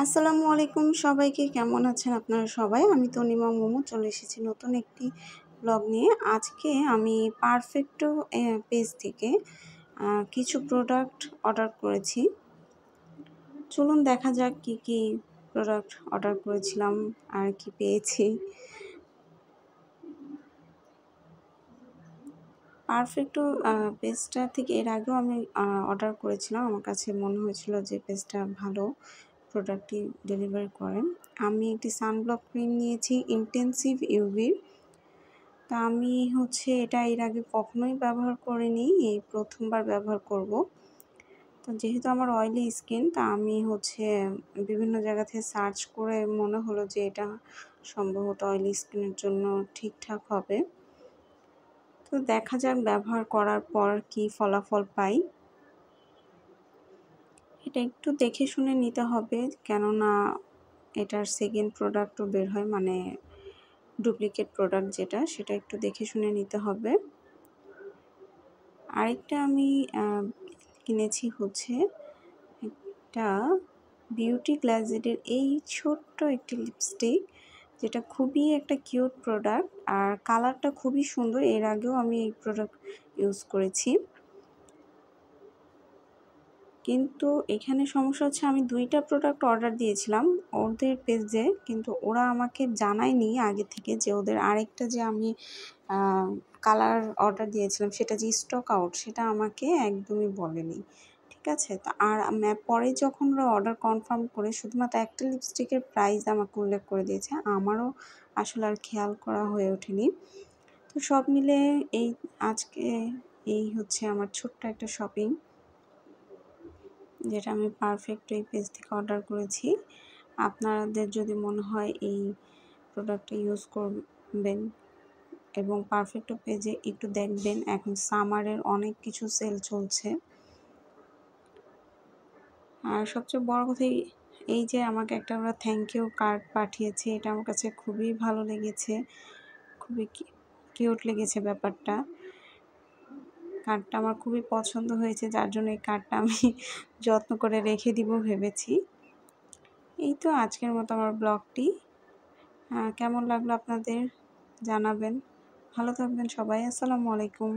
আসসালামু আলাইকুম সবাইকে, কেমন আছেন আপনারা সবাই? আমি তনিমা মোমো চলে এসেছি নতুন একটি ব্লগ নিয়ে। আজকে আমি পারফেক্টো পেজ থেকে কিছু প্রোডাক্ট অর্ডার করেছি। চলুন দেখা যাক কি কি প্রোডাক্ট অর্ডার করেছিলাম আর কি পেয়েছি। পারফেক্টো পেজটা থেকে এর আগেও আমি অর্ডার করেছিলাম। আমার কাছে মনে হয়েছিল যে পেজটা ভালো, প্রোডাক্টটি ডেলিভারি করেন। আমি একটি সানব্লক ক্রিম নিয়েছি ইন্টেন্সিভ ইউভির। তা আমি এটা এর আগে কখনোই ব্যবহার করিনি, এই প্রথমবার ব্যবহার করব। তো যেহেতু আমার অয়েলি স্কিন, তা আমি বিভিন্ন জায়গা থেকে সার্চ করে মনে হলো যে এটা সম্ভবত অয়েলি স্কিনের জন্য ঠিকঠাক হবে। তো দেখা যাক ব্যবহার করার পর কি ফলাফল পাই। এটা একটু দেখে শুনে নিতে হবে, কেননা এটার সেকেন্ড প্রোডাক্টও বের হয়, মানে ডুপ্লিকেট প্রোডাক্ট যেটা, সেটা একটু দেখে শুনে নিতে হবে। আরেকটা আমি কিনেছি একটা বিউটি গ্ল্যাজেডের এই ছোট্ট একটি লিপস্টিক, যেটা খুবই একটা কিউট প্রোডাক্ট আর কালারটা খুবই সুন্দর। এর আগেও আমি এই প্রোডাক্ট ইউজ করেছি, কিন্তু এখানে সমস্যা হচ্ছে আমি দুইটা প্রোডাক্ট অর্ডার দিয়েছিলাম ওদের পেজে, কিন্তু ওরা আমাকে জানায়নি আগে থেকে যে ওদের আরেকটা যে আমি কালার অর্ডার দিয়েছিলাম সেটা যে স্টক আউট, সেটা আমাকে একদমই বলেনি। ঠিক আছে, তো আর পরে যখন ওরা অর্ডার কনফার্ম করে শুধুমাত্র একটা লিপস্টিকের প্রাইস আমাকে উল্লেখ করে দিয়েছে, আমারও আসলে আর খেয়াল করা হয়ে ওঠেনি। তো সব মিলে আজকে এই আমার ছোট্ট একটা শপিং, যেটা আমি পারফেক্ট এই পেজ থেকে অর্ডার করেছি। আপনাদের যদি মনে হয় এই প্রোডাক্টটা ইউজ করবেন এবং পারফেক্ট পেজে একটু দেখবেন, এখন সামারের অনেক কিছু সেল চলছে। আর সবচেয়ে বড় কথা এই যে আমাকে একটা ওরা থ্যাংক ইউ কার্ড পাঠিয়েছে, এটা আমার কাছে খুবই ভালো লেগেছে, খুবই কিউট লেগেছে ব্যাপারটা। কার্ডটা আমার খুবই পছন্দ হয়েছে, যার জন্য এই কার্ডটা আমি যত্ন করে রেখে দিব ভেবেছি। এই তো আজকের মতো আমার ব্লগটি। কেমন লাগলো আপনাদের জানাবেন। ভালো থাকবেন সবাই। আসসালামু আলাইকুম।